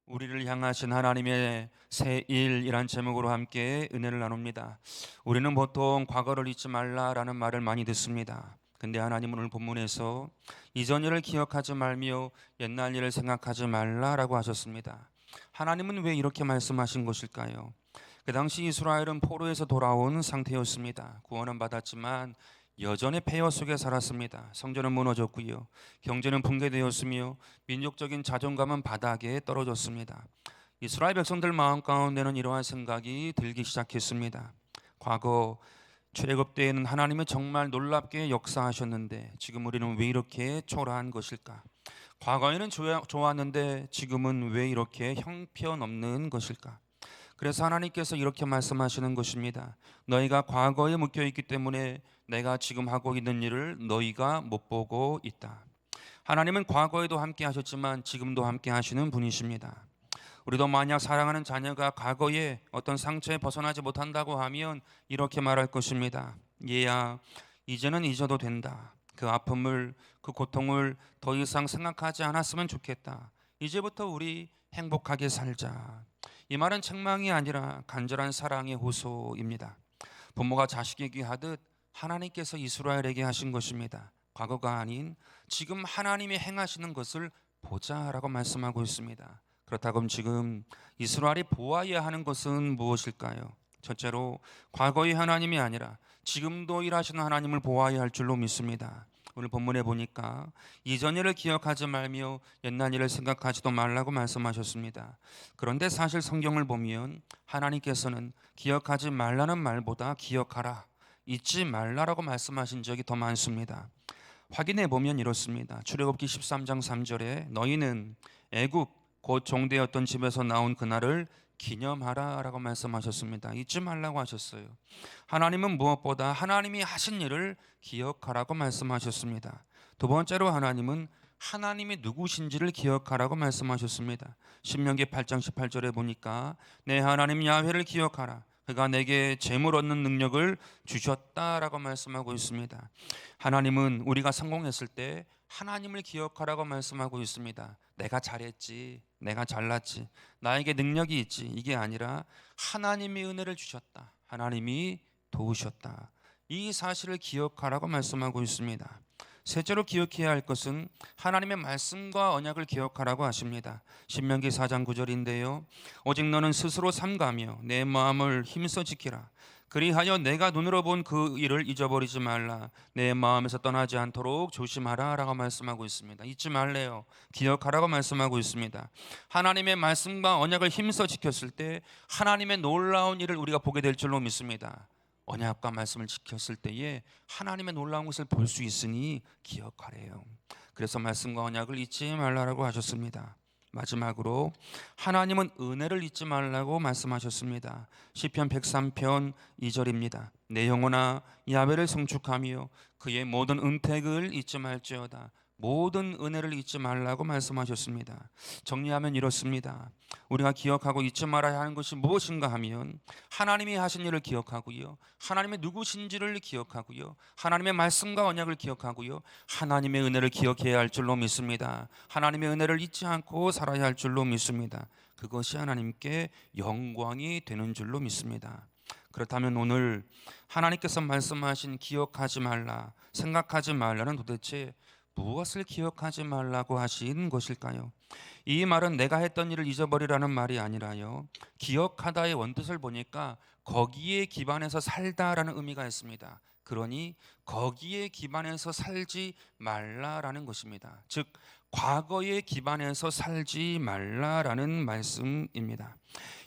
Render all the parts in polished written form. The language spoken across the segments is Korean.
우리를 향하신 하나님의 새 일이란 제목으로 함께 은혜를 나눕니다. 우리는 보통 과거를 잊지 말라라는 말을 많이 듣습니다. 근데 하나님은 오늘 본문에서 이전 일을 기억하지 말며 옛날 일을 생각하지 말라라고 하셨습니다. 하나님은 왜 이렇게 말씀하신 것일까요? 그 당시 이스라엘은 포로에서 돌아온 상태였습니다. 구원은 받았지만 여전히 폐허 속에 살았습니다. 성전은 무너졌고요, 경제는 붕괴되었으며 민족적인 자존감은 바닥에 떨어졌습니다. 이스라엘 백성들 마음 가운데는 이러한 생각이 들기 시작했습니다. 과거 출애굽 때에는 하나님은 정말 놀랍게 역사하셨는데 지금 우리는 왜 이렇게 초라한 것일까? 과거에는 좋았는데 지금은 왜 이렇게 형편없는 것일까? 그래서 하나님께서 이렇게 말씀하시는 것입니다. 너희가 과거에 묶여 있기 때문에 내가 지금 하고 있는 일을 너희가 못 보고 있다. 하나님은 과거에도 함께 하셨지만 지금도 함께 하시는 분이십니다. 우리도 만약 사랑하는 자녀가 과거에 어떤 상처에 벗어나지 못한다고 하면 이렇게 말할 것입니다. 얘야, 이제는 잊어도 된다. 그 아픔을, 그 고통을 더 이상 생각하지 않았으면 좋겠다. 이제부터 우리 행복하게 살자. 이 말은 책망이 아니라 간절한 사랑의 호소입니다. 부모가 자식에게 하듯 하나님께서 이스라엘에게 하신 것입니다. 과거가 아닌 지금 하나님이 행하시는 것을 보자라고 말씀하고 있습니다. 그렇다면 지금 이스라엘이 보아야 하는 것은 무엇일까요? 첫째로 과거의 하나님이 아니라 지금도 일하시는 하나님을 보아야 할 줄로 믿습니다. 오늘 본문에 보니까 이전 일을 기억하지 말며 옛날 일을 생각하지도 말라고 말씀하셨습니다. 그런데 사실 성경을 보면 하나님께서는 기억하지 말라는 말보다 기억하라, 잊지 말라라고 말씀하신 적이 더 많습니다. 확인해 보면 이렇습니다. 출애굽기 13장 3절에 너희는 애굽 곧 종되었던 집에서 나온 그날을 기념하라 라고 말씀하셨습니다. 잊지 말라고 하셨어요. 하나님은 무엇보다 하나님이 하신 일을 기억하라고 말씀하셨습니다. 두 번째로 하나님은 하나님이 누구신지를 기억하라고 말씀하셨습니다. 신명기 8장 18절에 보니까 내 하나님 야훼를 기억하라. 그가 내게 재물 얻는 능력을 주셨다라고 말씀하고 있습니다. 하나님은 우리가 성공했을 때 하나님을 기억하라고 말씀하고 있습니다. 내가 잘했지, 내가 잘났지, 나에게 능력이 있지, 이게 아니라 하나님이 은혜를 주셨다, 하나님이 도우셨다, 이 사실을 기억하라고 말씀하고 있습니다. 셋째로 기억해야 할 것은 하나님의 말씀과 언약을 기억하라고 하십니다. 신명기 4장 9절인데요 오직 너는 스스로 삼가며 내 마음을 힘써 지키라. 그리하여 내가 눈으로 본 그 일을 잊어버리지 말라. 내 마음에서 떠나지 않도록 조심하라 라고 말씀하고 있습니다. 잊지 말래요, 기억하라고 말씀하고 있습니다. 하나님의 말씀과 언약을 힘써 지켰을 때 하나님의 놀라운 일을 우리가 보게 될 줄로 믿습니다. 언약과 말씀을 지켰을 때에 하나님의 놀라운 것을 볼 수 있으니 기억하래요. 그래서 말씀과 언약을 잊지 말라고 하셨습니다. 마지막으로 하나님은 은혜를 잊지 말라고 말씀하셨습니다. 시편 103편 2절입니다. 내 영혼아 야훼를 성축하며 그의 모든 은택을 잊지 말지어다. 모든 은혜를 잊지 말라고 말씀하셨습니다. 정리하면 이렇습니다. 우리가 기억하고 잊지 말아야 하는 것이 무엇인가 하면 하나님이 하신 일을 기억하고요, 하나님의 누구신지를 기억하고요, 하나님의 말씀과 언약을 기억하고요, 하나님의 은혜를 기억해야 할 줄로 믿습니다. 하나님의 은혜를 잊지 않고 살아야 할 줄로 믿습니다. 그것이 하나님께 영광이 되는 줄로 믿습니다. 그렇다면 오늘 하나님께서 말씀하신 기억하지 말라, 생각하지 말라는 도대체 무엇을 기억하지 말라고 하신 것일까요? 이 말은 내가 했던 일을 잊어버리라는 말이 아니라요, 기억하다의 원뜻을 보니까 거기에 기반해서 살다라는 의미가 있습니다. 그러니 거기에 기반해서 살지 말라라는 것입니다. 즉 과거에 기반해서 살지 말라라는 말씀입니다.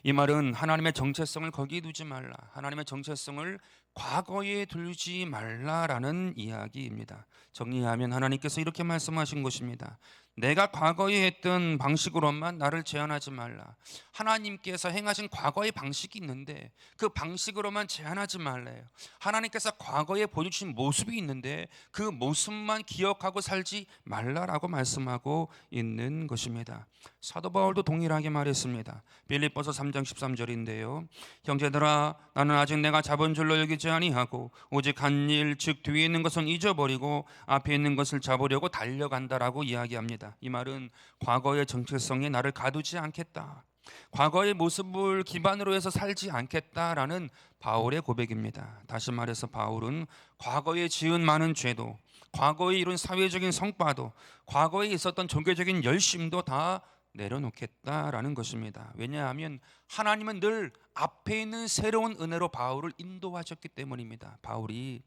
이 말은 하나님의 정체성을 거기에 두지 말라, 하나님의 정체성을 과거에 두지 말라라는 이야기입니다. 정리하면 하나님께서 이렇게 말씀하신 것입니다. 내가 과거에 했던 방식으로만 나를 제한하지 말라. 하나님께서 행하신 과거의 방식이 있는데 그 방식으로만 제한하지 말래요. 하나님께서 과거에 보여주신 모습이 있는데 그 모습만 기억하고 살지 말라라고 말씀하고 있는 것입니다. 사도 바울도 동일하게 말했습니다. 빌립보서 3장 13절인데요 형제들아 나는 아직 내가 잡은 줄로 여기지 되지 아니하고 오직 한 일, 즉 뒤에 있는 것은 잊어버리고 앞에 있는 것을 잡으려고 달려간다라고 이야기합니다. 이 말은 과거의 정체성에 나를 가두지 않겠다, 과거의 모습을 기반으로 해서 살지 않겠다라는 바울의 고백입니다. 다시 말해서 바울은 과거에 지은 많은 죄도, 과거에 이룬 사회적인 성과도, 과거에 있었던 종교적인 열심도 다 내려놓겠다라는 것입니다. 왜냐하면 하나님은 늘 앞에 있는 새로운 은혜로 바울을 인도하셨기 때문입니다. 바울이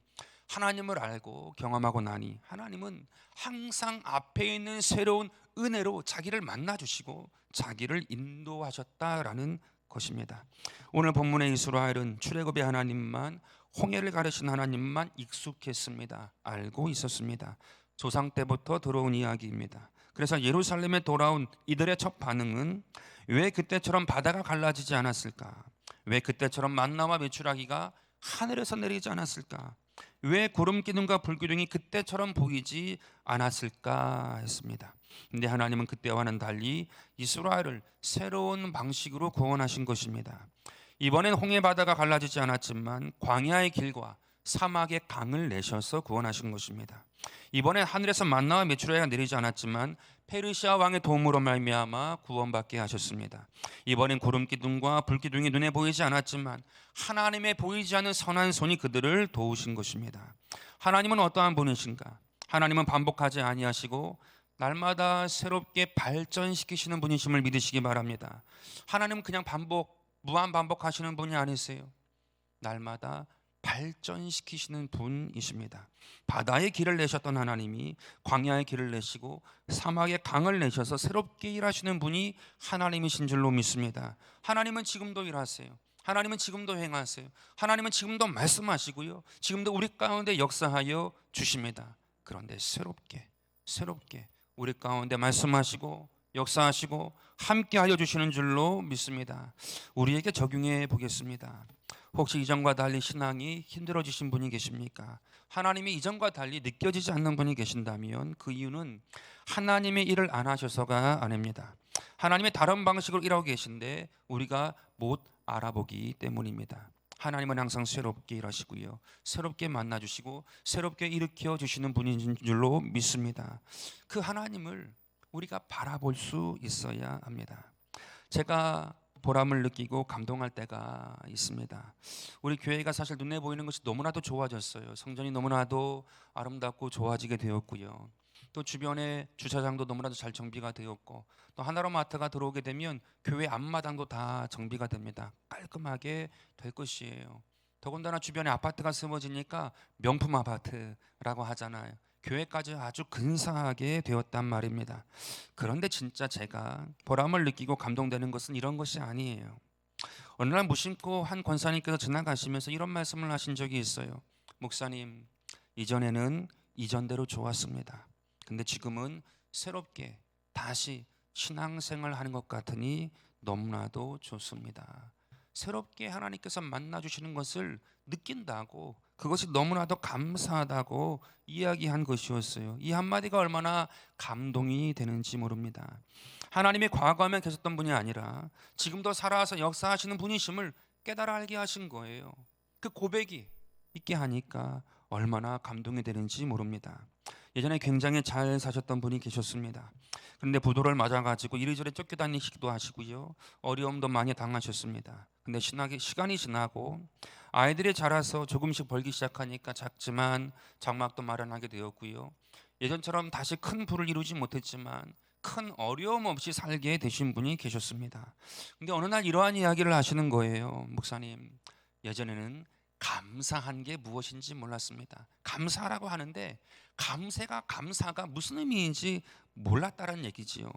하나님을 알고 경험하고 나니 하나님은 항상 앞에 있는 새로운 은혜로 자기를 만나주시고 자기를 인도하셨다라는 것입니다. 오늘 본문의 이스라엘은 출애굽의 하나님만, 홍해를 가르신 하나님만 익숙했습니다. 알고 있었습니다. 조상 때부터 들어온 이야기입니다. 그래서 예루살렘에 돌아온 이들의 첫 반응은 왜 그때처럼 바다가 갈라지지 않았을까? 왜 그때처럼 만나와 메추라기가 하늘에서 내리지 않았을까? 왜 구름 기둥과 불 기둥이 그때처럼 보이지 않았을까 했습니다. 근데 하나님은 그때와는 달리 이스라엘을 새로운 방식으로 구원하신 것입니다. 이번엔 홍해 바다가 갈라지지 않았지만 광야의 길과 사막의 강을 내셔서 구원하신 것입니다. 이번엔 하늘에서 만나와 메추라기가 내리지 않았지만 페르시아 왕의 도움으로 말미암아 구원받게 하셨습니다. 이번엔 구름 기둥과 불 기둥이 눈에 보이지 않았지만 하나님의 보이지 않는 선한 손이 그들을 도우신 것입니다. 하나님은 어떠한 분이신가? 하나님은 반복하지 아니하시고 날마다 새롭게 발전시키시는 분이심을 믿으시기 바랍니다. 하나님은 그냥 무한 반복하시는 분이 아니세요. 날마다 발전시키시는 분이십니다. 바다의 길을 내셨던 하나님이 광야의 길을 내시고 사막의 강을 내셔서 새롭게 일하시는 분이 하나님이신 줄로 믿습니다. 하나님은 지금도 일하세요. 하나님은 지금도 행하세요. 하나님은 지금도 말씀하시고요, 지금도 우리 가운데 역사하여 주십니다. 그런데 새롭게 우리 가운데 말씀하시고 역사하시고 함께하여 주시는 줄로 믿습니다. 우리에게 적용해 보겠습니다. 혹시 이전과 달리 신앙이 힘들어지신 분이 계십니까? 하나님이 이전과 달리 느껴지지 않는 분이 계신다면 그 이유는 하나님의 일을 안 하셔서가 아닙니다. 하나님의 다른 방식으로 일하고 계신데 우리가 못 알아보기 때문입니다. 하나님은 항상 새롭게 일하시고요, 새롭게 만나주시고 새롭게 일으켜 주시는 분인 줄로 믿습니다. 그 하나님을 우리가 바라볼 수 있어야 합니다. 제가 보람을 느끼고 감동할 때가 있습니다. 우리 교회가 사실 눈에 보이는 것이 너무나도 좋아졌어요. 성전이 너무나도 아름답고 좋아지게 되었고요, 또 주변에 주차장도 너무나도 잘 정비가 되었고, 또 하나로마트가 들어오게 되면 교회 앞마당도 다 정비가 됩니다. 깔끔하게 될 것이에요. 더군다나 주변에 아파트가 세워지니까 명품 아파트라고 하잖아요. 교회까지 아주 근사하게 되었단 말입니다. 그런데 진짜 제가 보람을 느끼고 감동되는 것은 이런 것이 아니에요. 어느 날 무심코 한 권사님께서 지나가시면서 이런 말씀을 하신 적이 있어요. 목사님, 이전에는 이전대로 좋았습니다. 근데 지금은 새롭게 다시 신앙생활 하는 것 같으니 너무나도 좋습니다. 새롭게 하나님께서 만나주시는 것을 느낀다고, 그것이 너무나도 감사하다고 이야기한 것이었어요. 이 한마디가 얼마나 감동이 되는지 모릅니다. 하나님의 과거하면 계셨던 분이 아니라 지금도 살아서 역사하시는 분이심을 깨달아 알게 하신 거예요. 그 고백이 있게 하니까 얼마나 감동이 되는지 모릅니다. 예전에 굉장히 잘 사셨던 분이 계셨습니다. 그런데 부도를 맞아가지고 이리저리 쫓겨다니시기도 하시고요, 어려움도 많이 당하셨습니다. 근데 시간이 지나고 아이들이 자라서 조금씩 벌기 시작하니까 작지만 장막도 마련하게 되었고요, 예전처럼 다시 큰 부를 이루지 못했지만 큰 어려움 없이 살게 되신 분이 계셨습니다. 근데 어느 날 이러한 이야기를 하시는 거예요. 목사님, 예전에는 감사한 게 무엇인지 몰랐습니다. 감사라고 하는데 감사가 무슨 의미인지 몰랐다는 얘기지요.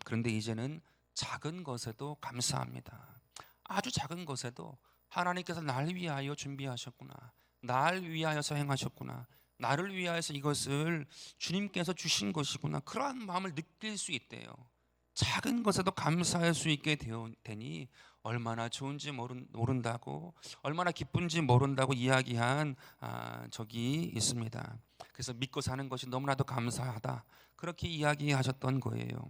그런데 이제는 작은 것에도 감사합니다. 아주 작은 것에도 하나님께서 날 위하여 준비하셨구나, 날 위하여서 행하셨구나, 나를 위하여서 이것을 주님께서 주신 것이구나, 그러한 마음을 느낄 수 있대요. 작은 것에도 감사할 수 있게 되니 얼마나 좋은지 모른다고, 얼마나 기쁜지 모른다고 이야기한 적이 있습니다. 그래서 믿고 사는 것이 너무나도 감사하다, 그렇게 이야기하셨던 거예요.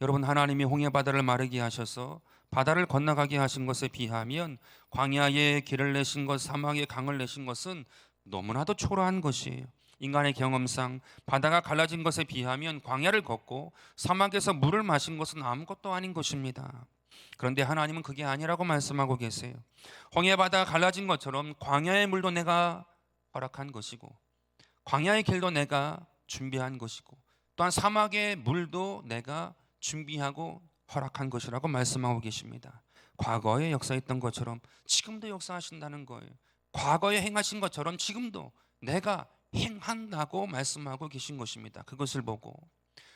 여러분, 하나님이 홍해 바다를 마르게 하셔서 바다를 건너가게 하신 것에 비하면 광야에 길을 내신 것, 사막에 강을 내신 것은 너무나도 초라한 것이에요. 인간의 경험상 바다가 갈라진 것에 비하면 광야를 걷고 사막에서 물을 마신 것은 아무것도 아닌 것입니다. 그런데 하나님은 그게 아니라고 말씀하고 계세요. 홍해 바다가 갈라진 것처럼 광야의 물도 내가 허락한 것이고, 광야의 길도 내가 준비한 것이고, 또한 사막의 물도 내가 준비하고 허락한 것이라고 말씀하고 계십니다. 과거에 역사했던 것처럼 지금도 역사하신다는 거예요. 과거에 행하신 것처럼 지금도 내가 행한다고 말씀하고 계신 것입니다. 그것을 보고,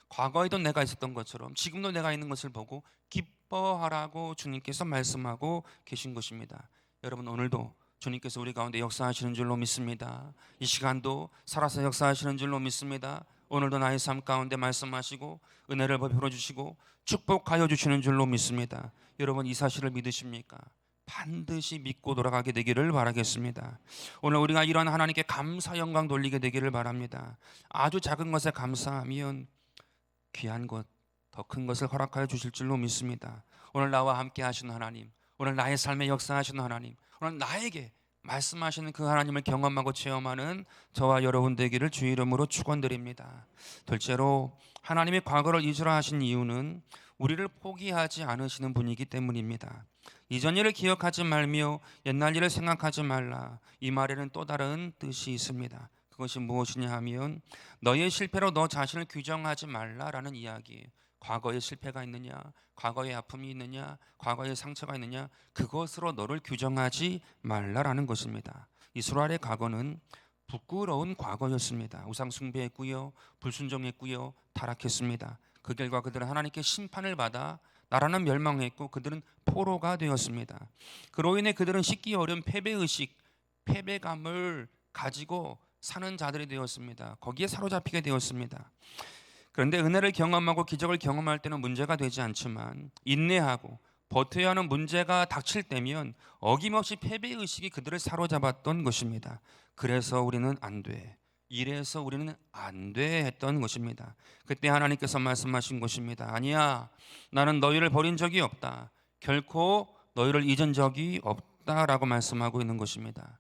과거에도 내가 있었던 것처럼 지금도 내가 있는 것을 보고 기뻐하라고 주님께서 말씀하고 계신 것입니다. 여러분, 오늘도 주님께서 우리 가운데 역사하시는 줄로 믿습니다. 이 시간도 살아서 역사하시는 줄로 믿습니다. 오늘도 나의 삶 가운데 말씀하시고 은혜를 베풀어 주시고 축복하여 주시는 줄로 믿습니다. 여러분, 이 사실을 믿으십니까? 반드시 믿고 돌아가게 되기를 바라겠습니다. 오늘 우리가 이런 하나님께 감사 영광 돌리게 되기를 바랍니다. 아주 작은 것에 감사하면 귀한 것, 더 큰 것을 허락하여 주실 줄로 믿습니다. 오늘 나와 함께 하시는 하나님, 오늘 나의 삶에 역사하시는 하나님, 오늘 나에게 말씀하시는 그 하나님을 경험하고 체험하는 저와 여러분 되기를 주 이름으로 축원드립니다. 둘째로, 하나님의 과거를 잊으라 하신 이유는 우리를 포기하지 않으시는 분이기 때문입니다. 이전 일을 기억하지 말며 옛날 일을 생각하지 말라. 이 말에는 또 다른 뜻이 있습니다. 그것이 무엇이냐 하면 너의 실패로 너 자신을 규정하지 말라라는 이야기예요. 과거에 실패가 있느냐, 과거에 아픔이 있느냐, 과거에 상처가 있느냐, 그것으로 너를 규정하지 말라라는 것입니다. 이스라엘의 과거는 부끄러운 과거였습니다. 우상 숭배했고요, 불순종했고요, 타락했습니다. 그 결과 그들은 하나님께 심판을 받아 나라는 멸망했고 그들은 포로가 되었습니다. 그로 인해 그들은 씻기 어려운 패배의식, 패배감을 가지고 사는 자들이 되었습니다. 거기에 사로잡히게 되었습니다. 그런데 은혜를 경험하고 기적을 경험할 때는 문제가 되지 않지만 인내하고 버텨야 하는 문제가 닥칠 때면 어김없이 패배의식이 그들을 사로잡았던 것입니다. 그래서 우리는 안 돼, 이래서 우리는 안 돼 했던 것입니다. 그때 하나님께서 말씀하신 것입니다. 아니야, 나는 너희를 버린 적이 없다. 결코 너희를 잊은 적이 없다라고 말씀하고 있는 것입니다.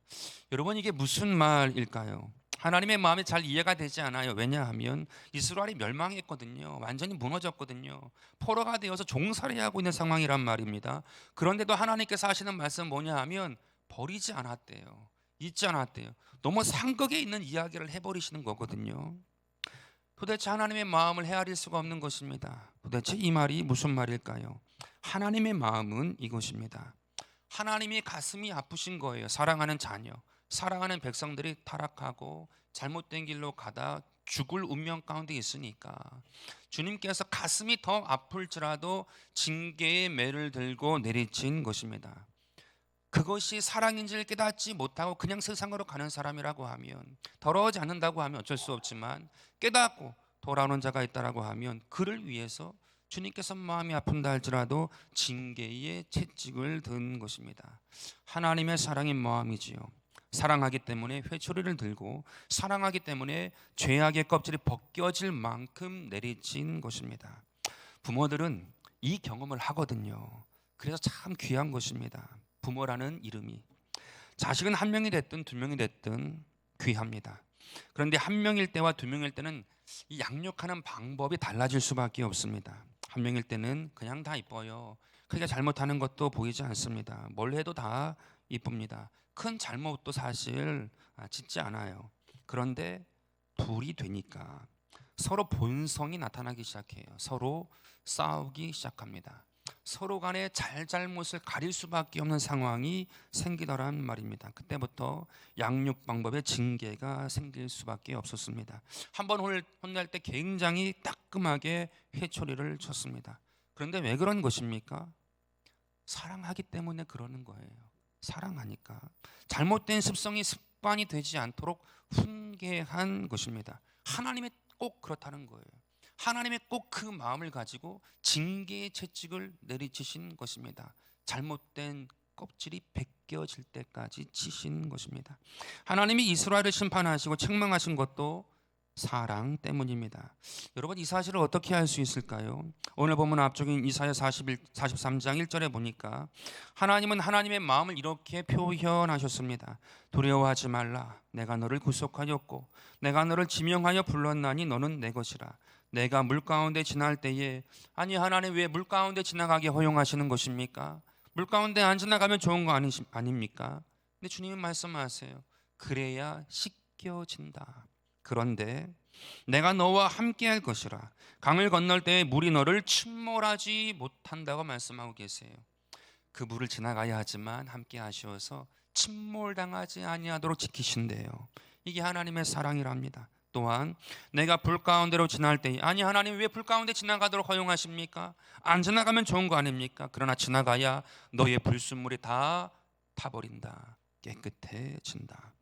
여러분, 이게 무슨 말일까요? 하나님의 마음이 잘 이해가 되지 않아요. 왜냐하면 이스라엘이 멸망했거든요. 완전히 무너졌거든요. 포로가 되어서 종살이하고 있는 상황이란 말입니다. 그런데도 하나님께서 하시는 말씀은 뭐냐 하면 버리지 않았대요. 잊지 않았대요. 너무 상극에 있는 이야기를 해버리시는 거거든요. 도대체 하나님의 마음을 헤아릴 수가 없는 것입니다. 도대체 이 말이 무슨 말일까요? 하나님의 마음은 이것입니다. 하나님이 가슴이 아프신 거예요. 사랑하는 자녀, 사랑하는 백성들이 타락하고 잘못된 길로 가다 죽을 운명 가운데 있으니까 주님께서 가슴이 더 아플지라도 징계의 매를 들고 내리친 것입니다. 그것이 사랑인지를 깨닫지 못하고 그냥 세상으로 가는 사람이라고 하면, 더러워지 않는다고 하면 어쩔 수 없지만 깨닫고 돌아오는 자가 있다라고 하면 그를 위해서 주님께서 마음이 아픈다 할지라도 징계의 채찍을 든 것입니다. 하나님의 사랑인 마음이지요. 사랑하기 때문에 회초리를 들고 사랑하기 때문에 죄악의 껍질이 벗겨질 만큼 내리친 것입니다. 부모들은 이 경험을 하거든요. 그래서 참 귀한 것입니다. 부모라는 이름이, 자식은 한 명이 됐든 두 명이 됐든 귀합니다. 그런데 한 명일 때와 두 명일 때는 이 양육하는 방법이 달라질 수밖에 없습니다. 한 명일 때는 그냥 다 이뻐요. 크게 잘못하는 것도 보이지 않습니다. 뭘 해도 다 이쁩니다. 큰 잘못도 사실 짓지 않아요. 그런데 둘이 되니까 서로 본성이 나타나기 시작해요. 서로 싸우기 시작합니다. 서로 간에 잘잘못을 가릴 수밖에 없는 상황이 생기더란 말입니다. 그때부터 양육 방법의 징계가 생길 수밖에 없었습니다. 한번 혼낼 때 굉장히 따끔하게 회초리를 쳤습니다. 그런데 왜 그런 것입니까? 사랑하기 때문에 그러는 거예요. 사랑하니까. 잘못된 습성이 습관이 되지 않도록 훈계한 것입니다. 하나님이 꼭 그렇다는 거예요. 하나님의 꼭 그 마음을 가지고 징계의 채찍을 내리치신 것입니다. 잘못된 껍질이 벗겨질 때까지 치신 것입니다. 하나님이 이스라엘을 심판하시고 책망하신 것도 사랑 때문입니다. 여러분, 이 사실을 어떻게 알 수 있을까요? 오늘 본문 앞쪽인 이사야 43장 1절에 보니까 하나님은 하나님의 마음을 이렇게 표현하셨습니다. 두려워하지 말라. 내가 너를 구속하였고 내가 너를 지명하여 불렀나니 너는 내 것이라. 내가 물 가운데 지날 때에, 아니 하나님 왜 물 가운데 지나가게 허용하시는 것입니까? 물 가운데 안 지나가면 좋은 거 아닙니까? 근데 주님은 말씀하세요. 그래야 씻겨진다. 그런데 내가 너와 함께 할 것이라. 강을 건널 때에 물이 너를 침몰하지 못한다고 말씀하고 계세요. 그 물을 지나가야 하지만 함께 하시어서 침몰당하지 아니하도록 지키신대요. 이게 하나님의 사랑이랍니다. 또한 내가 불 가운데로 지날 때에, 아니 하나님 왜 불 가운데 지나가도록 허용하십니까? 안 지나가면 좋은 거 아닙니까? 그러나 지나가야 너의 불순물이 다 타버린다. 깨끗해진다.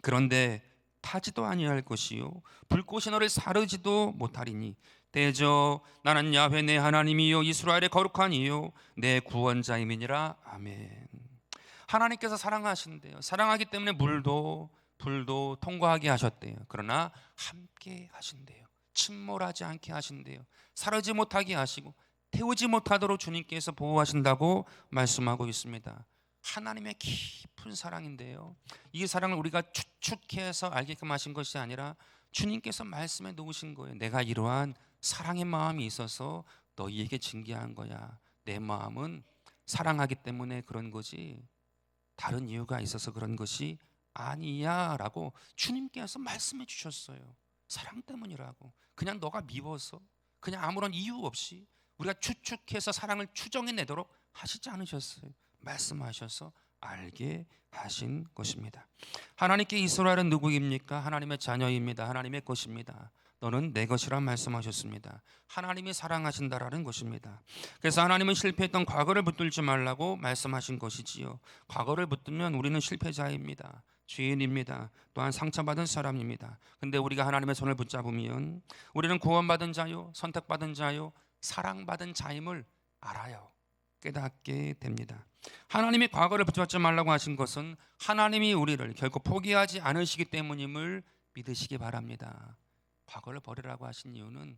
그런데 타지도 아니할 것이요 불꽃이 너를 사르지도 못하리니 대저 나는 야훼 내 하나님이요 이스라엘의 거룩한 이요 내 구원자임이니라. 아멘. 하나님께서 사랑하신대요. 사랑하기 때문에 물도 불도 통과하게 하셨대요. 그러나 함께 하신대요. 침몰하지 않게 하신대요. 사르지 못하게 하시고 태우지 못하도록 주님께서 보호하신다고 말씀하고 있습니다. 하나님의 깊은 사랑인데요, 이 사랑을 우리가 추측해서 알게끔 하신 것이 아니라 주님께서 말씀해 놓으신 거예요. 내가 이러한 사랑의 마음이 있어서 너희에게 징계한 거야. 내 마음은 사랑하기 때문에 그런 거지 다른 이유가 있어서 그런 것이 아니야 라고 주님께서 말씀해 주셨어요. 사랑 때문이라고. 그냥 너가 미워서, 그냥 아무런 이유 없이 우리가 추측해서 사랑을 추정해내도록 하시지 않으셨어요. 말씀하셔서 알게 하신 것입니다. 하나님께 이스라엘은 누구입니까? 하나님의 자녀입니다. 하나님의 것입니다. 너는 내 것이라 말씀하셨습니다. 하나님이 사랑하신다라는 것입니다. 그래서 하나님은 실패했던 과거를 붙들지 말라고 말씀하신 것이지요. 과거를 붙들면 우리는 실패자입니다. 죄인입니다. 또한 상처받은 사람입니다. 근데 우리가 하나님의 손을 붙잡으면 우리는 구원받은 자요, 선택받은 자요, 사랑받은 자임을 알아요. 깨닫게 됩니다. 하나님이 과거를 붙잡지 말라고 하신 것은 하나님이 우리를 결코 포기하지 않으시기 때문임을 믿으시기 바랍니다. 과거를 버리라고 하신 이유는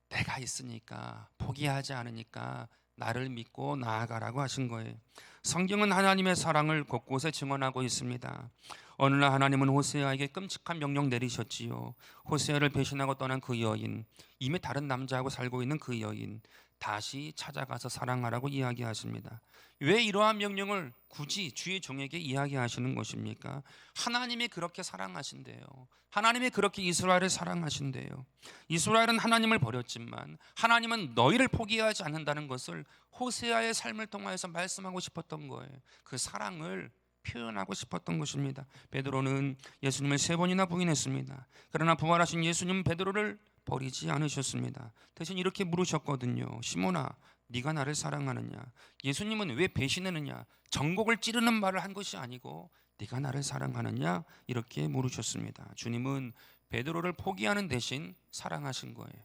내가 있으니까, 포기하지 않으니까 나를 믿고 나아가라고 하신 거예요. 성경은 하나님의 사랑을 곳곳에 증언하고 있습니다. 어느 날 하나님은 호세아에게 끔찍한 명령 내리셨지요. 호세아를 배신하고 떠난 그 여인, 이미 다른 남자하고 살고 있는 그 여인 다시 찾아가서 사랑하라고 이야기하십니다. 왜 이러한 명령을 굳이 주의 종에게 이야기하시는 것입니까? 하나님이 그렇게 사랑하신대요. 하나님이 그렇게 이스라엘을 사랑하신대요. 이스라엘은 하나님을 버렸지만 하나님은 너희를 포기하지 않는다는 것을 호세아의 삶을 통해서 말씀하고 싶었던 거예요. 그 사랑을 표현하고 싶었던 것입니다. 베드로는 예수님을 3번이나 부인했습니다. 그러나 부활하신 예수님은 베드로를 버리지 않으셨습니다. 대신 이렇게 물으셨거든요. 시몬아, 네가 나를 사랑하느냐? 예수님은 왜 배신하느냐? 전곡을 찌르는 말을 한 것이 아니고 네가 나를 사랑하느냐? 이렇게 물으셨습니다. 주님은 베드로를 포기하는 대신 사랑하신 거예요.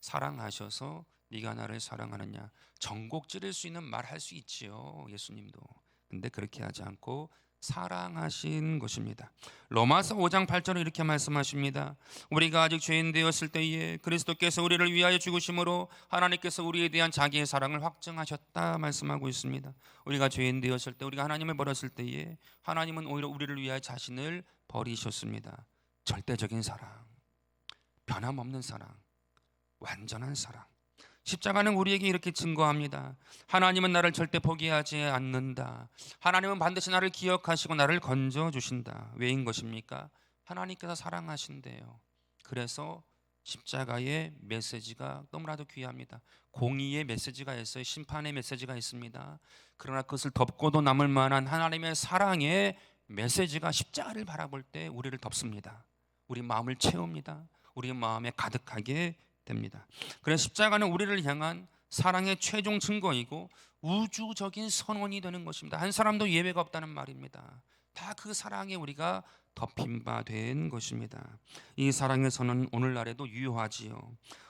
사랑하셔서 네가 나를 사랑하느냐? 전곡 찌를 수 있는 말 할 수 있지요, 예수님도. 근데 그렇게 하지 않고 사랑하신 것입니다. 로마서 5장 8절에 이렇게 말씀하십니다. 우리가 아직 죄인 되었을 때에 그리스도께서 우리를 위하여 죽으심으로 하나님께서 우리에 대한 자기의 사랑을 확증하셨다 말씀하고 있습니다. 우리가 죄인 되었을 때, 우리가 하나님을 버렸을 때에 하나님은 오히려 우리를 위하여 자신을 버리셨습니다. 절대적인 사랑, 변함없는 사랑, 완전한 사랑. 십자가는 우리에게 이렇게 증거합니다. 하나님은 나를 절대 포기하지 않는다. 하나님은 반드시 나를 기억하시고 나를 건져주신다. 왜인 것입니까? 하나님께서 사랑하신대요. 그래서 십자가의 메시지가 너무나도 귀합니다. 공의의 메시지가 있어요. 심판의 메시지가 있습니다. 그러나 그것을 덮고도 남을 만한 하나님의 사랑의 메시지가 십자가를 바라볼 때 우리를 덮습니다. 우리 마음을 채웁니다. 우리 마음에 가득하게 됩니다. 그래서 십자가는 우리를 향한 사랑의 최종 증거이고 우주적인 선언이 되는 것입니다. 한 사람도 예외가 없다는 말입니다. 다 그 사랑에 우리가 덮인 바 된 것입니다. 이 사랑의 선언은 오늘날에도 유효하지요.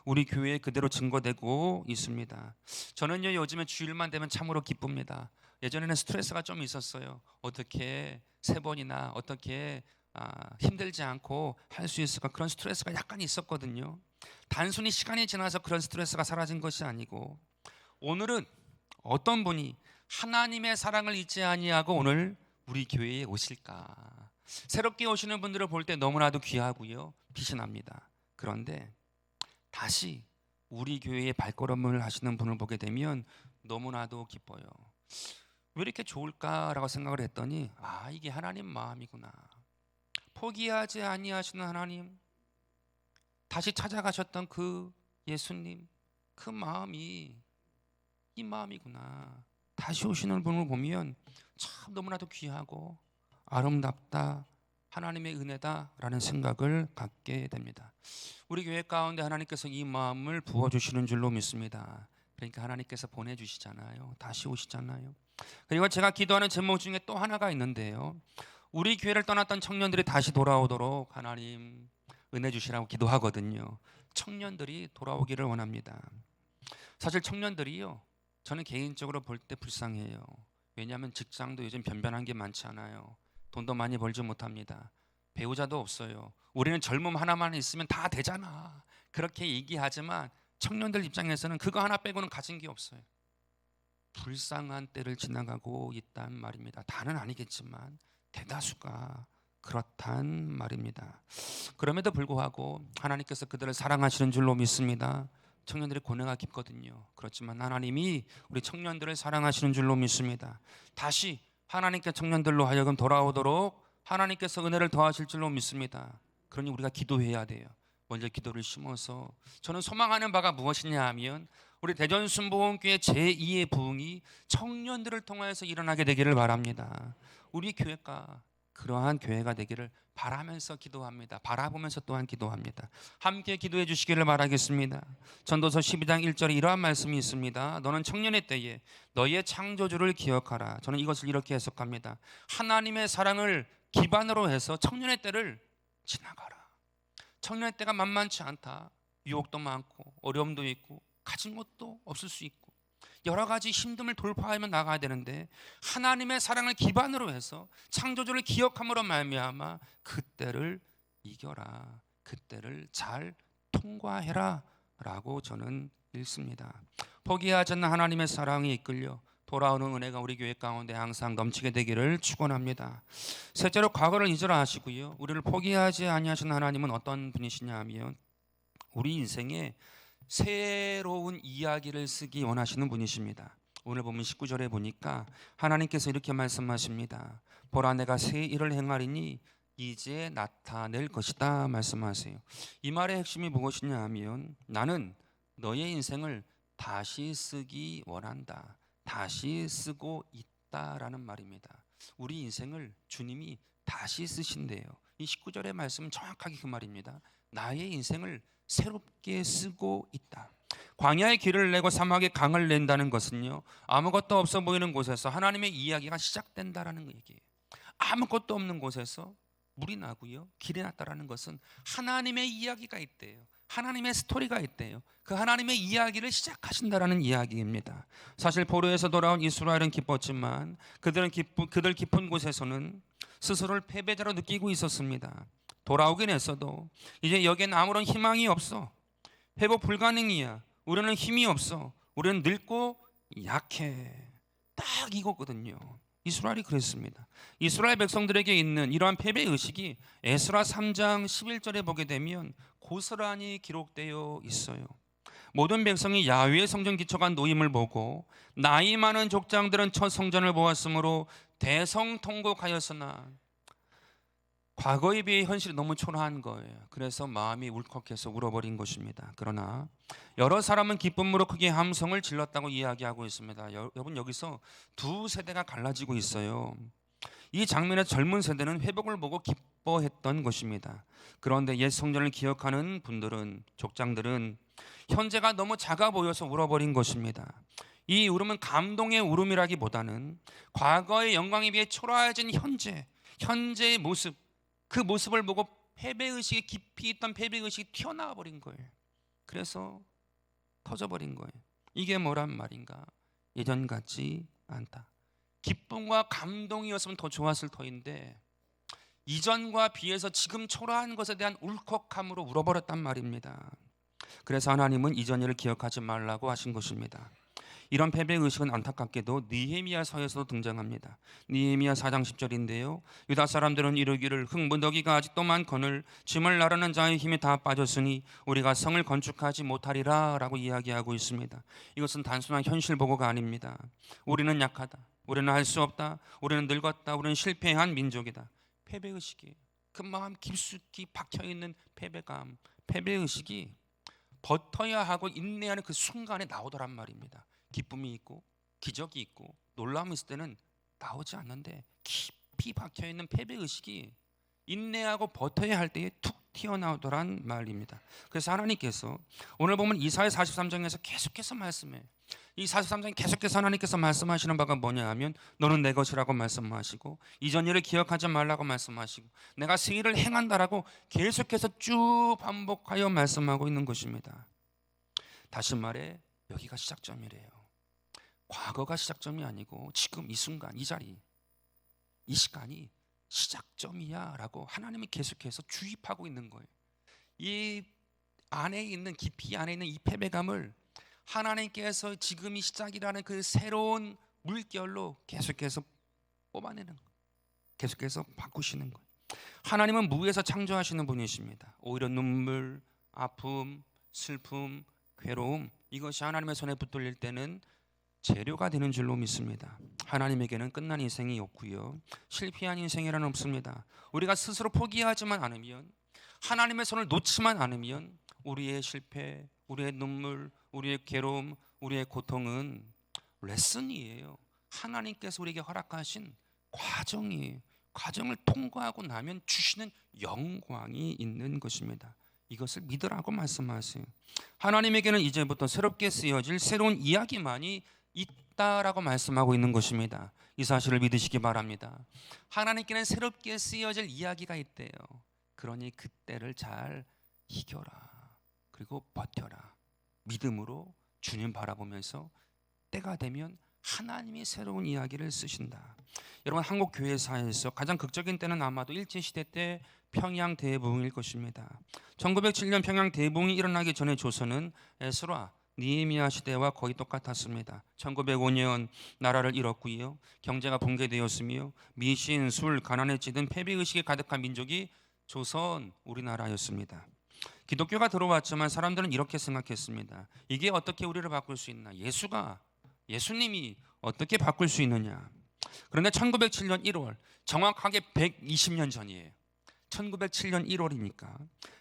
우리 교회에 그대로 증거되고 있습니다. 저는요, 요즘에 주일만 되면 참으로 기쁩니다. 예전에는 스트레스가 좀 있었어요. 어떻게 3번이나 어떻게 힘들지 않고 할 수 있을까, 그런 스트레스가 약간 있었거든요. 단순히 시간이 지나서 그런 스트레스가 사라진 것이 아니고, 오늘은 어떤 분이 하나님의 사랑을 잊지 아니하고 오늘 우리 교회에 오실까? 새롭게 오시는 분들을 볼 때 너무나도 귀하고요, 빛이 납니다. 그런데 다시 우리 교회에 발걸음을 하시는 분을 보게 되면 너무나도 기뻐요. 왜 이렇게 좋을까라고 생각을 했더니, 이게 하나님 마음이구나. 포기하지 아니하시는 하나님, 다시 찾아가셨던 그 예수님, 그 마음이 이 마음이구나. 다시 오시는 분을 보면 참 너무나도 귀하고 아름답다, 하나님의 은혜다라는 생각을 갖게 됩니다. 우리 교회 가운데 하나님께서 이 마음을 부어주시는 줄로 믿습니다. 그러니까 하나님께서 보내주시잖아요. 다시 오시잖아요. 그리고 제가 기도하는 제목 중에 또 하나가 있는데요, 우리 교회를 떠났던 청년들이 다시 돌아오도록 하나님 은혜 주시라고 기도하거든요. 청년들이 돌아오기를 원합니다. 사실 청년들이요, 저는 개인적으로 볼 때 불쌍해요. 왜냐하면 직장도 요즘 변변한 게 많지 않아요. 돈도 많이 벌지 못합니다. 배우자도 없어요. 우리는 젊음 하나만 있으면 다 되잖아, 그렇게 얘기하지만 청년들 입장에서는 그거 하나 빼고는 가진 게 없어요. 불쌍한 때를 지나가고 있단 말입니다. 다는 아니겠지만 대다수가 그렇단 말입니다. 그럼에도 불구하고 하나님께서 그들을 사랑하시는 줄로 믿습니다. 청년들의 고뇌가 깊거든요. 그렇지만 하나님이 우리 청년들을 사랑하시는 줄로 믿습니다. 다시 하나님께 청년들로 하여금 돌아오도록 하나님께서 은혜를 더하실 줄로 믿습니다. 그러니 우리가 기도해야 돼요. 먼저 기도를 심어서, 저는 소망하는 바가 무엇이냐 하면 우리 대전순복음교회 제2의 부흥이 청년들을 통해서 일어나게 되기를 바랍니다. 우리 교회가 그러한 교회가 되기를 바라면서 기도합니다. 바라보면서 또한 기도합니다. 함께 기도해 주시기를 바라겠습니다. 전도서 12장 1절에 이러한 말씀이 있습니다. 너는 청년의 때에 너의 창조주를 기억하라. 저는 이것을 이렇게 해석합니다. 하나님의 사랑을 기반으로 해서 청년의 때를 지나가라. 청년의 때가 만만치 않다. 유혹도 많고 어려움도 있고 가진 것도 없을 수 있고 여러 가지 힘듦을 돌파하며 나가야 되는데, 하나님의 사랑을 기반으로 해서 창조주를 기억함으로 말미암아 그때를 이겨라, 그때를 잘 통과해라 라고 저는 읽습니다. 포기하지 않는 하나님의 사랑이 이끌려 돌아오는 은혜가 우리 교회 가운데 항상 넘치게 되기를 축원합니다. 셋째로, 과거를 잊으라 하시고요, 우리를 포기하지 아니하시는 하나님은 어떤 분이시냐 하면 우리 인생에 새로운 이야기를 쓰기 원하시는 분이십니다. 오늘 보면 19절에 보니까 하나님께서 이렇게 말씀하십니다. 보라, 내가 새 일을 행하리니 이제 나타낼 것이다 말씀하세요. 이 말의 핵심이 무엇이냐 하면, 나는 너의 인생을 다시 쓰기 원한다, 다시 쓰고 있다라는 말입니다. 우리 인생을 주님이 다시 쓰신대요. 이 19절의 말씀은 정확하게 그 말입니다. 나의 인생을 새롭게 쓰고 있다. 광야의 길을 내고 사막의 강을 낸다는 것은요, 아무것도 없어 보이는 곳에서 하나님의 이야기가 시작된다라는 얘기예요. 아무것도 없는 곳에서 물이 나고요, 길이 났다라는 것은 하나님의 이야기가 있대요. 하나님의 스토리가 있대요. 그 하나님의 이야기를 시작하신다라는 이야기입니다. 사실 포로에서 돌아온 이스라엘은 기뻤지만 그들 깊은 곳에서는 스스로를 패배자로 느끼고 있었습니다. 돌아오긴 했어도 이제 여기엔 아무런 희망이 없어. 회복 불가능이야. 우리는 힘이 없어. 우리는 늙고 약해. 딱 이거거든요. 이스라엘이 그랬습니다. 이스라엘 백성들에게 있는 이러한 패배의식이 에스라 3장 11절에 보게 되면 고스란히 기록되어 있어요. 모든 백성이 야훼의 성전 기초가 놓임을 보고 나이 많은 족장들은 첫 성전을 보았으므로 대성통곡하였으나, 과거에 비해 현실이 너무 초라한 거예요. 그래서 마음이 울컥해서 울어버린 것입니다. 그러나 여러 사람은 기쁨으로 크게 함성을 질렀다고 이야기하고 있습니다. 여러분, 여기서 두 세대가 갈라지고 있어요. 이 장면의 젊은 세대는 회복을 보고 기뻐했던 것입니다. 그런데 옛 성전을 기억하는 분들은, 족장들은 현재가 너무 작아 보여서 울어버린 것입니다. 이 울음은 감동의 울음이라기보다는 과거의 영광에 비해 초라해진 현재의 모습, 그 모습을 보고 패배의식이 깊이 있던 패배의식이 튀어나와 버린 거예요. 그래서 터져버린 거예요. 이게 뭐란 말인가? 예전 같지 않다. 기쁨과 감동이었으면 더 좋았을 터인데 이전과 비해서 지금 초라한 것에 대한 울컥함으로 울어버렸단 말입니다. 그래서 하나님은 이전 일을 기억하지 말라고 하신 것입니다. 이런 패배의식은 안타깝게도 느헤미야서에서도 등장합니다. 느헤미야 4장 10절인데요. 유다 사람들은 이르기를 흙무더기가 아직도 많거늘 짐을 나르는 자의 힘이 다 빠졌으니 우리가 성을 건축하지 못하리라 라고 이야기하고 있습니다. 이것은 단순한 현실 보고가 아닙니다. 우리는 약하다, 우리는 할 수 없다, 우리는 늙었다, 우리는 실패한 민족이다. 패배의식이에요. 그 마음 깊숙이 박혀있는 패배감, 패배의식이 버텨야 하고 인내하는 그 순간에 나오더란 말입니다. 기쁨이 있고 기적이 있고 놀라움이 있을 때는 나오지 않는데 깊이 박혀있는 패배의식이 인내하고 버텨야 할 때에 툭 튀어나오더란 말입니다. 그래서 하나님께서 오늘 보면 이사야 43장에서 계속해서 말씀해요. 이 43장에 계속해서 하나님께서 말씀하시는 바가 뭐냐 하면 너는 내 것이라고 말씀하시고 이전 일을 기억하지 말라고 말씀하시고 내가 새 일을 행한다라고 계속해서 쭉 반복하여 말씀하고 있는 것입니다. 다시 말해 여기가 시작점이래요. 과거가 시작점이 아니고 지금 이 순간 이 자리 이 시간이 시작점이야 라고 하나님이 계속해서 주입하고 있는 거예요. 이 안에 있는 깊이 안에 있는 이 패배감을 하나님께서 지금이 시작이라는 그 새로운 물결로 계속해서 뽑아내는 거예요. 계속해서 바꾸시는 거예요. 하나님은 무에서 창조하시는 분이십니다. 오히려 눈물, 아픔, 슬픔, 괴로움 이것이 하나님의 손에 붙들릴 때는 재료가 되는 줄로 믿습니다. 하나님에게는 끝난 인생이 없고요, 실패한 인생이라는 없습니다. 우리가 스스로 포기하지만 않으면, 하나님의 손을 놓지만 않으면 우리의 실패, 우리의 눈물, 우리의 괴로움, 우리의 고통은 레슨이에요. 하나님께서 우리에게 허락하신 과정이에요. 과정을 통과하고 나면 주시는 영광이 있는 것입니다. 이것을 믿으라고 말씀하세요. 하나님에게는 이제부터 새롭게 쓰여질 새로운 이야기만이 있다라고 말씀하고 있는 것입니다. 이 사실을 믿으시기 바랍니다. 하나님께는 새롭게 쓰여질 이야기가 있대요. 그러니 그때를 잘 이겨라. 그리고 버텨라. 믿음으로 주님 바라보면서 때가 되면 하나님이 새로운 이야기를 쓰신다. 여러분, 한국 교회사에서 가장 극적인 때는 아마도 일제시대 때 평양 대부흥일 것입니다. 1907년 평양 대부흥이 일어나기 전에 조선은 에스라, 느헤미야 시대와 거의 똑같았습니다. 1905년 나라를 잃었고요, 경제가 붕괴되었으며 미신, 술, 가난에 찌든 패배의식이 가득한 민족이 조선, 우리나라였습니다. 기독교가 들어왔지만 사람들은 이렇게 생각했습니다. 이게 어떻게 우리를 바꿀 수 있나? 예수님이 어떻게 바꿀 수 있느냐? 그런데 1907년 1월, 정확하게 120년 전이에요. 1907년 1월이니까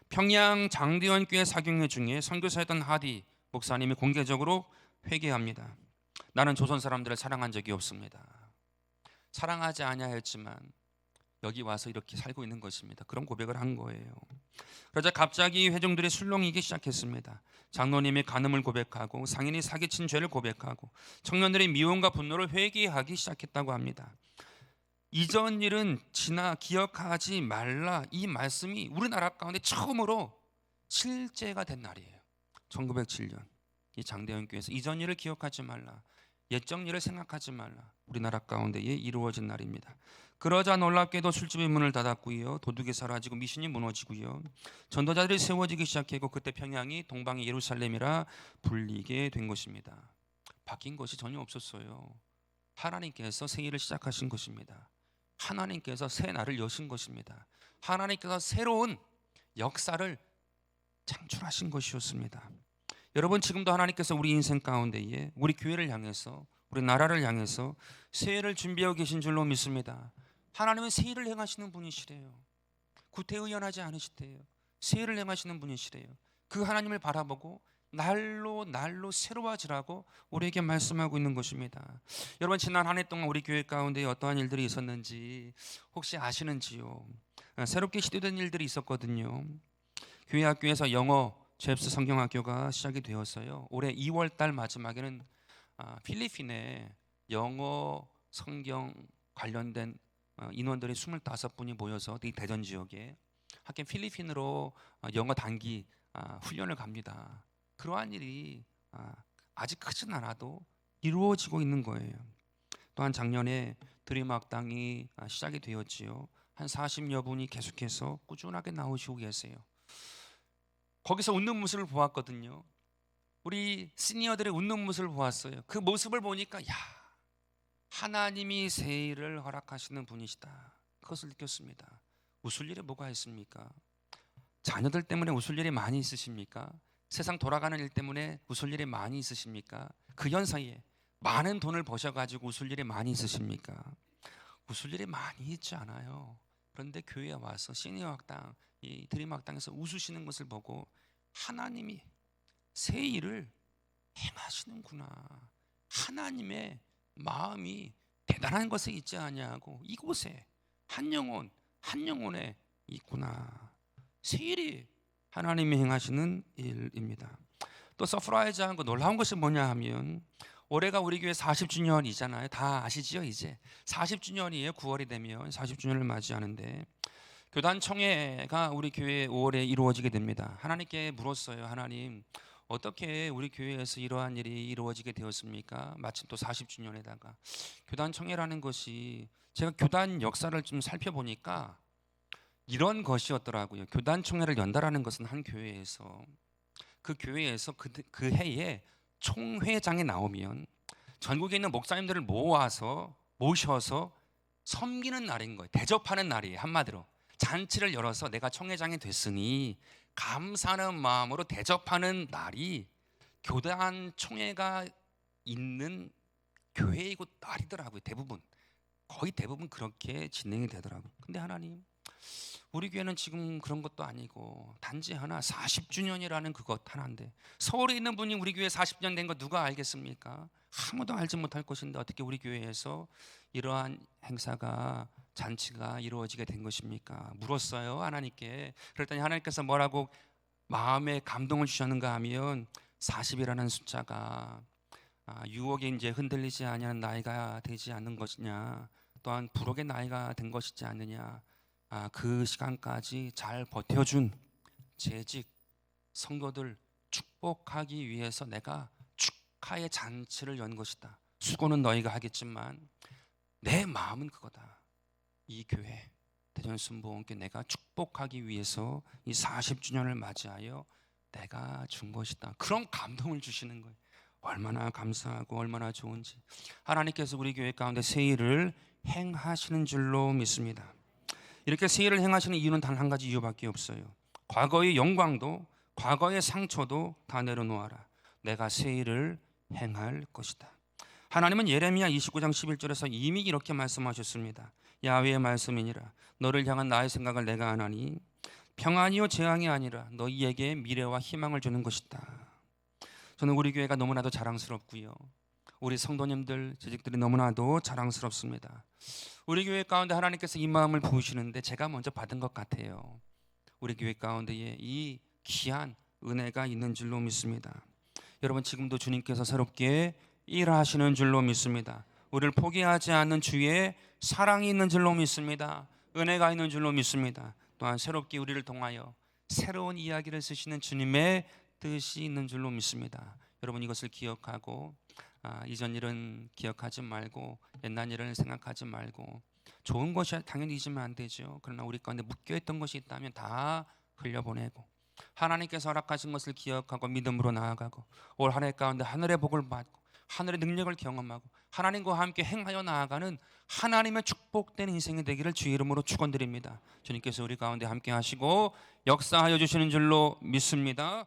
평양 장대원 교회 사경회 중에 선교사였던 하디 목사님이 공개적으로 회개합니다. 나는 조선 사람들을 사랑한 적이 없습니다. 사랑하지 아니하였지만 여기 와서 이렇게 살고 있는 것입니다. 그런 고백을 한 거예요. 그러자 갑자기 회중들이 술렁이기 시작했습니다. 장로님이 간음을 고백하고 상인이 사기친 죄를 고백하고 청년들이 미움과 분노를 회개하기 시작했다고 합니다. 이전 일은 지나 기억하지 말라, 이 말씀이 우리나라 가운데 처음으로 실제가 된 날이에요. 1907년 이 장대현 교회에서 이전 일을 기억하지 말라, 옛적 일을 생각하지 말라, 우리나라 가운데에 이루어진 날입니다. 그러자 놀랍게도 술집이 문을 닫았고요, 도둑이 사라지고 미신이 무너지고요, 전도자들이 세워지기 시작했고 그때 평양이 동방의 예루살렘이라 불리게 된 것입니다. 바뀐 것이 전혀 없었어요. 하나님께서 새 일을 시작하신 것입니다. 하나님께서 새 날을 여신 것입니다. 하나님께서 새로운 역사를 창출하신 것이었습니다. 여러분, 지금도 하나님께서 우리 인생 가운데에 우리 교회를 향해서, 우리 나라를 향해서 새 일을 준비하고 계신 줄로 믿습니다. 하나님은 새 일을 행하시는 분이시래요. 구태의연하지 않으시대요. 새 일을 행하시는 분이시래요. 그 하나님을 바라보고 날로 새로워지라고 우리에게 말씀하고 있는 것입니다. 여러분, 지난 한 해 동안 우리 교회 가운데 어떠한 일들이 있었는지 혹시 아시는지요? 새롭게 시도된 일들이 있었거든요. 교회 학교에서 영어 잽스 성경학교가 시작이 되었어요. 올해 2월 달 마지막에는 필리핀에 영어 성경 관련된 인원들이 25분이 모여서 이 대전 지역에 하긴 필리핀으로 영어 단기 훈련을 갑니다. 그러한 일이 아직 크진 않아도 이루어지고 있는 거예요. 또한 작년에 드림학당이 시작이 되었지요. 한 40여 분이 계속해서 꾸준하게 나오시고 계세요. 거기서 웃는 모습을 보았거든요. 우리 시니어들의 웃는 모습을 보았어요. 그 모습을 보니까 야, 하나님이 새 일을 허락하시는 분이시다. 그것을 느꼈습니다. 웃을 일이 뭐가 있습니까? 자녀들 때문에 웃을 일이 많이 있으십니까? 세상 돌아가는 일 때문에 웃을 일이 많이 있으십니까? 그 연사이에 많은 돈을 버셔가지고 웃을 일이 많이 있으십니까? 웃을 일이 많이 있지 않아요. 그런데 교회에 와서 시니어 학당, 이 드림 학당에서 웃으시는 것을 보고 하나님이 새 일을 행하시는구나. 하나님의 마음이 대단한 것에 있지 아니하고 이곳에 한 영혼 한 영혼에 있구나. 새 일이 하나님이 행하시는 일입니다. 또 서프라이즈한 거 놀라운 것이 뭐냐 하면 올해가 우리 교회 40주년이잖아요. 다 아시죠? 이제 40주년이에요. 9월이 되면 40주년을 맞이하는데 교단 총회가 우리 교회 5월에 이루어지게 됩니다. 하나님께 물었어요. 하나님, 어떻게 우리 교회에서 이러한 일이 이루어지게 되었습니까? 마침 또 40주년에다가 교단 총회라는 것이 제가 교단 역사를 좀 살펴보니까 이런 것이었더라고요. 교단 총회를 연달하는 것은 한 교회에서 그 교회에서 그 해에 총회장에 나오면 전국에 있는 목사님들을 모셔서 섬기는 날인 거예요. 대접하는 날이에요. 한마디로 잔치를 열어서 내가 총회장이 됐으니 감사하는 마음으로 대접하는 날이 교단 총회가 있는 교회이고 날이더라고요. 대부분 거의 대부분 그렇게 진행이 되더라고요. 근데 하나님, 우리 교회는 지금 그런 것도 아니고 단지 하나 40주년이라는 그것 하나인데 서울에 있는 분이 우리 교회 40년 된 거 누가 알겠습니까? 아무도 알지 못할 것인데 어떻게 우리 교회에서 이러한 행사가 잔치가 이루어지게 된 것입니까? 물었어요 하나님께. 그랬더니 하나님께서 뭐라고 마음에 감동을 주셨는가 하면 40이라는 숫자가 유혹에 이제 흔들리지 아니하는 나이가 되지 않는 것이냐, 또한 불혹의 나이가 된 것이지 않느냐, 그 시간까지 잘 버텨준 재직 성도들 축복하기 위해서 내가 축하의 잔치를 연 것이다. 수고는 너희가 하겠지만 내 마음은 그거다. 이 교회 대전순복음교회 내가 축복하기 위해서 이 40주년을 맞이하여 내가 준 것이다. 그런 감동을 주시는 거예요. 얼마나 감사하고 얼마나 좋은지. 하나님께서 우리 교회 가운데 새 일을 행하시는 줄로 믿습니다. 이렇게 새 일을 행하시는 이유는 단 한 가지 이유밖에 없어요. 과거의 영광도 과거의 상처도 다 내려놓아라. 내가 새 일을 행할 것이다. 하나님은 예레미야 29장 11절에서 이미 이렇게 말씀하셨습니다. 야훼의 말씀이니라. 너를 향한 나의 생각을 내가 아나니 평안이요 재앙이 아니라 너희에게 미래와 희망을 주는 것이다. 저는 우리 교회가 너무나도 자랑스럽고요. 우리 성도님들, 재직들이 너무나도 자랑스럽습니다. 우리 교회 가운데 하나님께서 이 마음을 부으시는데 제가 먼저 받은 것 같아요. 우리 교회 가운데에 이 귀한 은혜가 있는 줄로 믿습니다. 여러분, 지금도 주님께서 새롭게 일하시는 줄로 믿습니다. 우리를 포기하지 않는 주의 사랑이 있는 줄로 믿습니다. 은혜가 있는 줄로 믿습니다. 또한 새롭게 우리를 통하여 새로운 이야기를 쓰시는 주님의 뜻이 있는 줄로 믿습니다. 여러분, 이것을 기억하고 이전 일은 기억하지 말고 옛날 일을 생각하지 말고, 좋은 것이 당연히 잊으면 안 되죠. 그러나 우리 가운데 묶여있던 것이 있다면 다 흘려보내고 하나님께서 허락하신 것을 기억하고 믿음으로 나아가고 올 한 해 가운데 하늘의 복을 받고 하늘의 능력을 경험하고 하나님과 함께 행하여 나아가는 하나님의 축복된 인생이 되기를 주의 이름으로 축원드립니다. 주님께서 우리 가운데 함께 하시고 역사하여 주시는 줄로 믿습니다.